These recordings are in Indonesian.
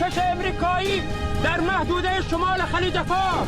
نفتش امریکایی در محدوده شمال خلیج فارس.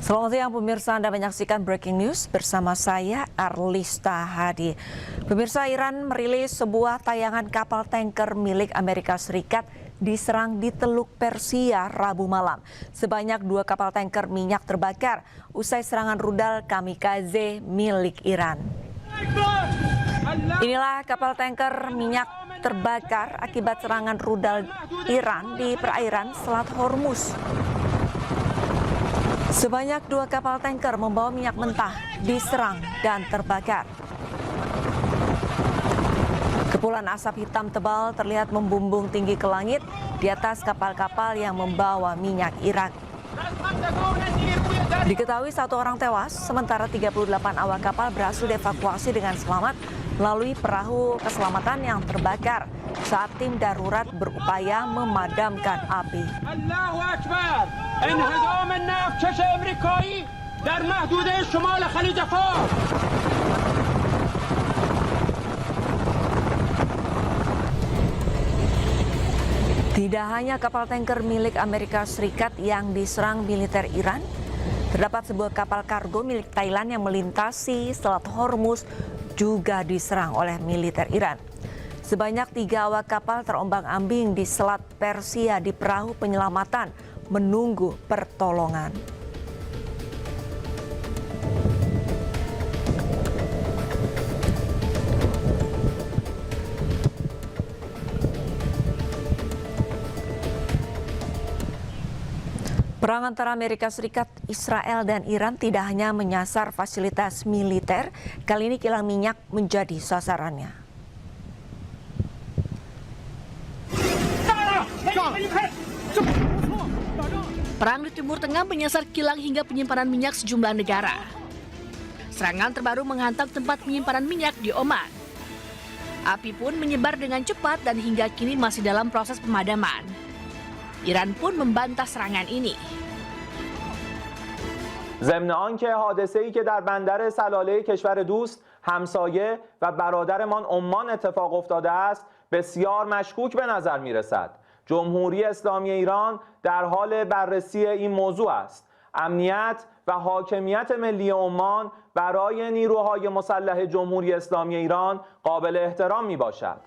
Selamat siang pemirsa, Anda menyaksikan Breaking News bersama saya Arlista Hadi. Pemirsa, Iran merilis sebuah tayangan kapal tanker milik Amerika Serikat diserang di Teluk Persia Rabu malam. Sebanyak 2 kapal tanker minyak terbakar usai serangan rudal kamikaze milik Iran. Inilah kapal tanker minyak terbakar akibat serangan rudal Iran di perairan Selat Hormuz. Sebanyak 2 kapal tanker membawa minyak mentah diserang dan terbakar. Kepulan asap hitam tebal terlihat membumbung tinggi ke langit di atas kapal-kapal yang membawa minyak Iran. Diketahui 1 orang tewas, sementara 38 awak kapal berhasil dievakuasi dengan selamat melalui perahu keselamatan yang terbakar saat tim darurat berupaya memadamkan api. Allahu Akbar. انهدام نفتش امریکایی در محدوده شمال خلیج فارس. Tidak hanya kapal tanker milik Amerika Serikat yang diserang militer Iran, terdapat sebuah kapal kargo milik Thailand yang melintasi Selat Hormuz juga diserang oleh militer Iran. Sebanyak 3 awak kapal terombang-ambing di Selat Persia di perahu penyelamatan menunggu pertolongan. Perang antara Amerika Serikat, Israel, dan Iran tidak hanya menyasar fasilitas militer, kali ini kilang minyak menjadi sasarannya. Perang di Timur Tengah menyasar kilang hingga penyimpanan minyak sejumlah negara. Serangan terbaru menghantam tempat penyimpanan minyak di Oman. Api pun menyebar dengan cepat dan hingga kini masih dalam proses pemadaman. Iran pun membantah serangan ini. ضمن آنکه حادثه‌ای که در بندر سلاله کشور دوست، همسایه و برادرمان عمان اتفاق افتاده است، بسیار مشکوک به نظر می‌رسد. جمهوری اسلامی ایران در حال بررسی این موضوع است. امنیت و حاکمیت ملی عمان برای نیروهای مسلح جمهوری اسلامی ایران قابل احترام میباشد.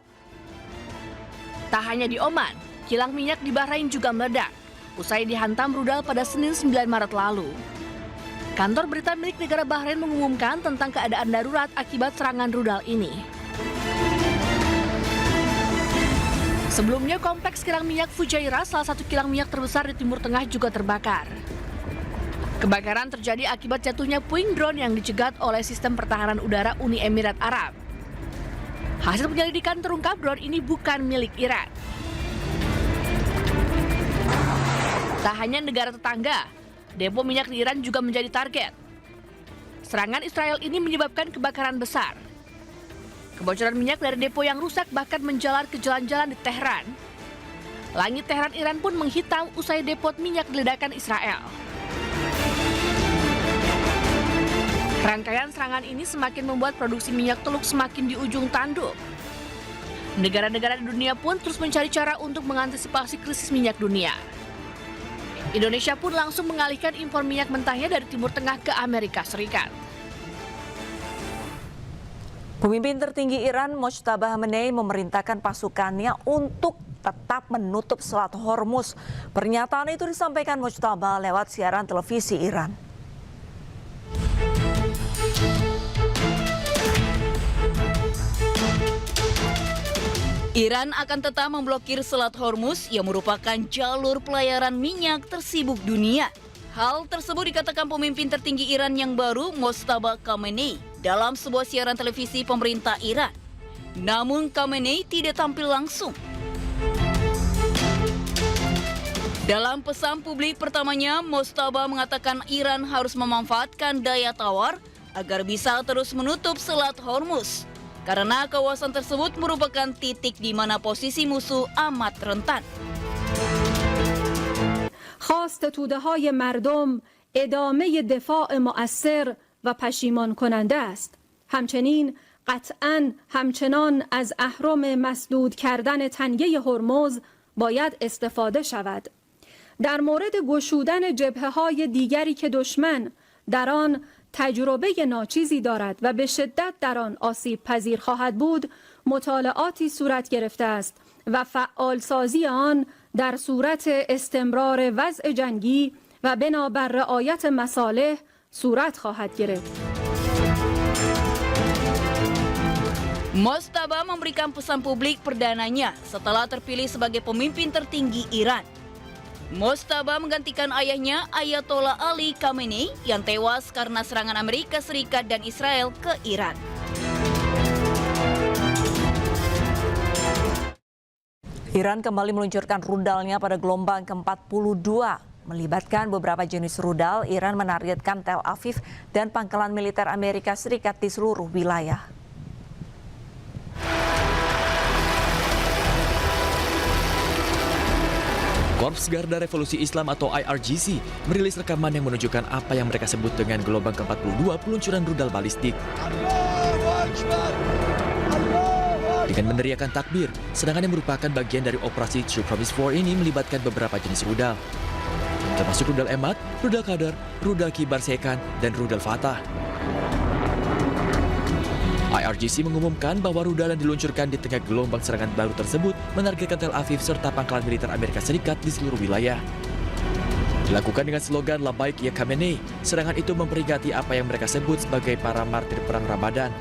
Tak hanya di Oman, kilang minyak di Bahrain juga meledak usai dihantam rudal pada Senin 9 Maret lalu. Kantor berita milik negara Bahrain mengumumkan tentang keadaan darurat akibat serangan rudal ini. Sebelumnya, kompleks kilang minyak Fujairah, salah satu kilang minyak terbesar di Timur Tengah, juga terbakar. Kebakaran terjadi akibat jatuhnya puing drone yang dicegat oleh sistem pertahanan udara Uni Emirat Arab. Hasil penyelidikan terungkap drone ini bukan milik Iran. Tak hanya negara tetangga, depo minyak di Iran juga menjadi target. Serangan Israel ini menyebabkan kebakaran besar. Kebocoran minyak dari depo yang rusak bahkan menjalar ke jalan-jalan di Tehran. Langit Tehran Iran pun menghitam usai depot minyak diledakkan Israel. Rangkaian serangan ini semakin membuat produksi minyak Teluk semakin di ujung tanduk. Negara-negara di dunia pun terus mencari cara untuk mengantisipasi krisis minyak dunia. Indonesia pun langsung mengalihkan impor minyak mentahnya dari Timur Tengah ke Amerika Serikat. Pemimpin tertinggi Iran, Mojtaba Khamenei, memerintahkan pasukannya untuk tetap menutup Selat Hormuz. Pernyataan itu disampaikan Mojtaba lewat siaran televisi Iran. Iran akan tetap memblokir Selat Hormuz yang merupakan jalur pelayaran minyak tersibuk dunia. Hal tersebut dikatakan pemimpin tertinggi Iran yang baru, Mojtaba Khamenei, dalam sebuah siaran televisi pemerintah Iran. Namun Khamenei tidak tampil langsung. Dalam pesan publik pertamanya, Mojtaba mengatakan Iran harus memanfaatkan daya tawar agar bisa terus menutup Selat Hormuz. Karena kawasan tersebut merupakan titik di mana posisi musuh amat rentan. خواست توده‌های مردم ادامه دفاع مؤثر و پشیمان کننده است. همچنین قطعاً همچنان از اهرم مسدود کردن تنگه هرمز باید استفاده شود. در مورد گشودن جبهه‌های دیگری که دشمن در آن تجربه ناچیزی دارد و به شدت در آن آسیب پذیر خواهد بود، مطالعاتی صورت گرفته است و فعالسازی آن در صورت استمرار وضع جنگی و بنابر رعایت مصالح صورت خواهد گرفت. Mojtaba memberikan pesan publik perdananya setelah terpilih sebagai pemimpin tertinggi Iran. Mojtaba menggantikan ayahnya Ayatollah Ali Khamenei yang tewas karena serangan Amerika Serikat dan Israel ke Iran. Iran kembali meluncurkan rudalnya pada gelombang ke-42. Melibatkan beberapa jenis rudal, Iran menargetkan Tel Aviv dan pangkalan militer Amerika Serikat di seluruh wilayah. Korps Garda Revolusi Islam atau IRGC merilis rekaman yang menunjukkan apa yang mereka sebut dengan gelombang ke-42 peluncuran rudal balistik. Dengan meneriakan takbir, serangan yang merupakan bagian dari operasi True Promise 4 ini melibatkan beberapa jenis rudal, termasuk rudal Emad, rudal Qadar, rudal Kibar Sekan, dan rudal Fatah. IRGC mengumumkan bahwa rudal yang diluncurkan di tengah gelombang serangan baru tersebut menargetkan Tel Aviv serta pangkalan militer Amerika Serikat di seluruh wilayah. Dilakukan dengan slogan Labaik Ya Khamenei, serangan itu memperingati apa yang mereka sebut sebagai para martir perang Ramadan.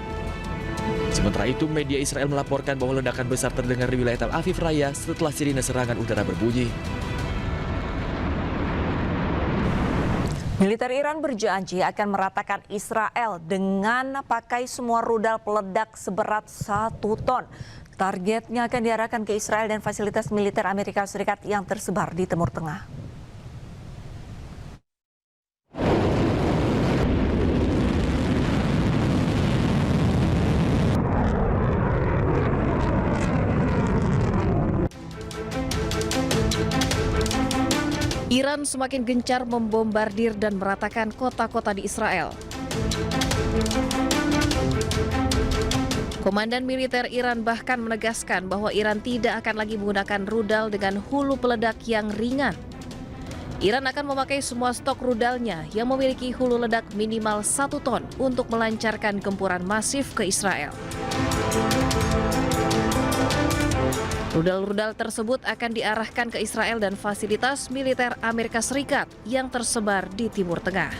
Sementara itu, media Israel melaporkan bahwa ledakan besar terdengar di wilayah Tel Aviv Raya setelah sirine serangan udara berbunyi. Militer Iran berjanji akan meratakan Israel dengan pakai semua rudal peledak seberat 1 ton. Targetnya akan diarahkan ke Israel dan fasilitas militer Amerika Serikat yang tersebar di Timur Tengah. Iran semakin gencar membombardir dan meratakan kota-kota di Israel. Komandan militer Iran bahkan menegaskan bahwa Iran tidak akan lagi menggunakan rudal dengan hulu peledak yang ringan. Iran akan memakai semua stok rudalnya yang memiliki hulu ledak minimal 1 ton untuk melancarkan gempuran masif ke Israel. Rudal-rudal tersebut akan diarahkan ke Israel dan fasilitas militer Amerika Serikat yang tersebar di Timur Tengah.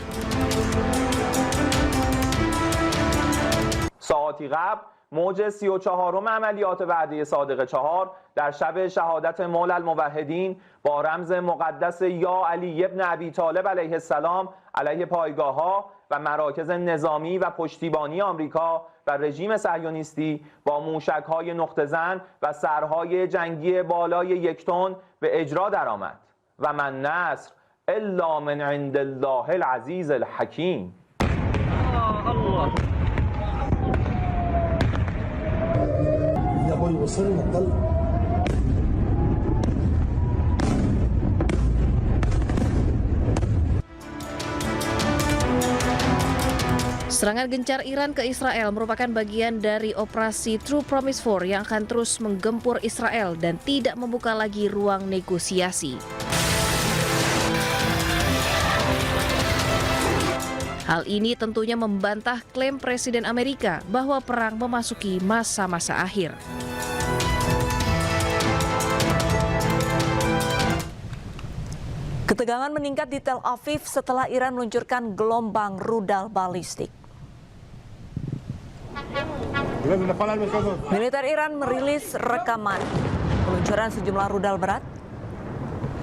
ساعاتی قبل موج 34م عملیات وعده صادق 4 در شب شهادت مولا الموحدین با رمز مقدس یا علی ابن ابی طالب علیه السلام علیه پایگاه‌ها و مراکز نظامی و پشتیبانی آمریکا و رژیم صهیونیستی با موشک‌های نقطه‌زن و سرهای جنگی بالای 1 تن به اجرا درآمد و من نصر الا من عند الله العزیز الحکیم. الله Serangan gencar Iran ke Israel merupakan bagian dari operasi True Promise 4 yang akan terus menggempur Israel dan tidak membuka lagi ruang negosiasi. Hal ini tentunya membantah klaim Presiden Amerika bahwa perang memasuki masa-masa akhir. Ketegangan meningkat di Tel Aviv setelah Iran meluncurkan gelombang rudal balistik. Militer Iran merilis rekaman peluncuran sejumlah rudal berat.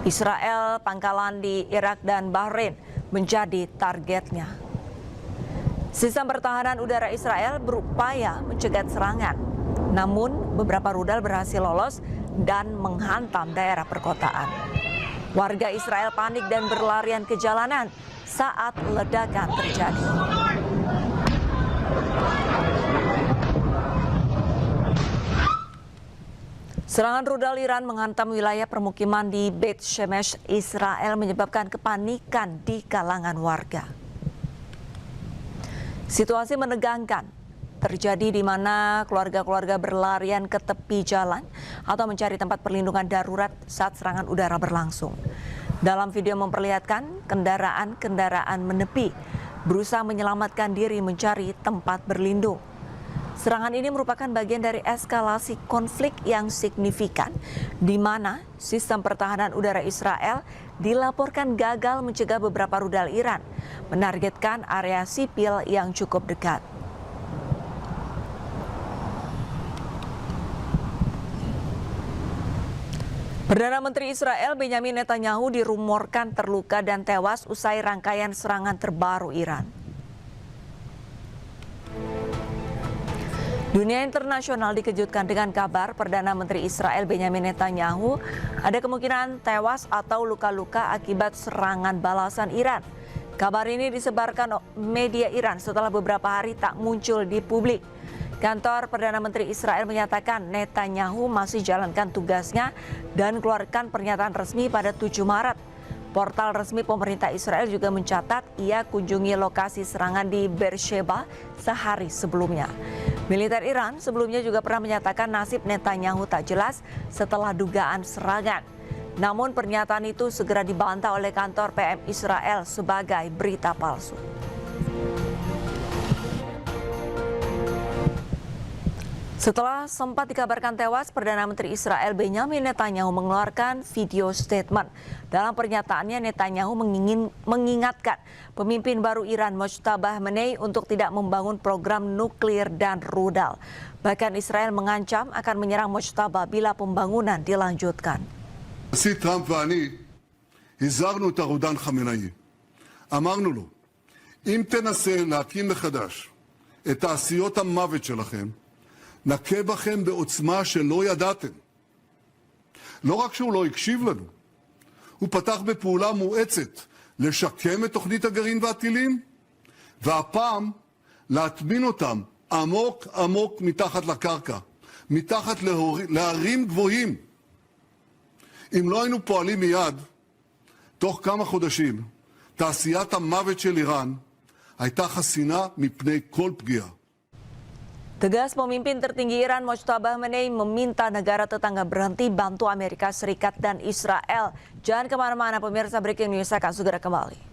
Israel, pangkalan di Irak dan Bahrain menjadi targetnya. Sistem pertahanan udara Israel berupaya mencegat serangan. Namun beberapa rudal berhasil lolos dan menghantam daerah perkotaan. Warga Israel panik dan berlarian ke jalanan saat ledakan terjadi. Serangan rudal Iran menghantam wilayah permukiman di Beit Shemesh, Israel, menyebabkan kepanikan di kalangan warga. Situasi menegangkan terjadi di mana keluarga-keluarga berlarian ke tepi jalan atau mencari tempat perlindungan darurat saat serangan udara berlangsung. Dalam video memperlihatkan kendaraan-kendaraan menepi berusaha menyelamatkan diri mencari tempat berlindung. Serangan ini merupakan bagian dari eskalasi konflik yang signifikan, di mana sistem pertahanan udara Israel dilaporkan gagal mencegah beberapa rudal Iran, menargetkan area sipil yang cukup dekat. Perdana Menteri Israel Benjamin Netanyahu dirumorkan terluka dan tewas usai rangkaian serangan terbaru Iran. Dunia internasional dikejutkan dengan kabar Perdana Menteri Israel Benjamin Netanyahu ada kemungkinan tewas atau luka-luka akibat serangan balasan Iran. Kabar ini disebarkan media Iran setelah beberapa hari tak muncul di publik. Kantor Perdana Menteri Israel menyatakan Netanyahu masih jalankan tugasnya dan keluarkan pernyataan resmi pada 7 Maret. Portal resmi pemerintah Israel juga mencatat ia kunjungi lokasi serangan di Beersheba sehari sebelumnya. Militer Iran sebelumnya juga pernah menyatakan nasib Netanyahu tak jelas setelah dugaan serangan. Namun pernyataan itu segera dibantah oleh kantor PM Israel sebagai berita palsu. Setelah sempat dikabarkan tewas, Perdana Menteri Israel Benjamin Netanyahu mengeluarkan video statement. Dalam pernyataannya, Netanyahu mengingatkan pemimpin baru Iran Mojtaba Khamenei untuk tidak membangun program nuklir dan rudal. Bahkan Israel mengancam akan menyerang Mojtaba bila pembangunan dilanjutkan. הנשיא טראמפ ואני הזהרנו את הרודן חמינאי. אמרנו לו, אם תנסה להקים מחדש את תעשיות המוות שלכם, נכה בכם בעוצמה שלא ידעתם. לא רק שהוא לא הקשיב לנו, הוא פתח בפעולה מואצת לשקם את תוכנית הגרעין והטילים, והפעם להטמין אותם עמוק עמוק מתחת לקרקע, מתחת להרים גבוהים. אם לא היינו פועלים מיד, תוך כמה חודשים, תעשיית המוות של איראן הייתה חסינה מפני כל פגיעה. Tegas pemimpin tertinggi Iran Mojtaba Khamenei meminta negara tetangga berhenti bantu Amerika Serikat dan Israel. Jangan kemana-mana pemirsa, Breaking News akan segera kembali.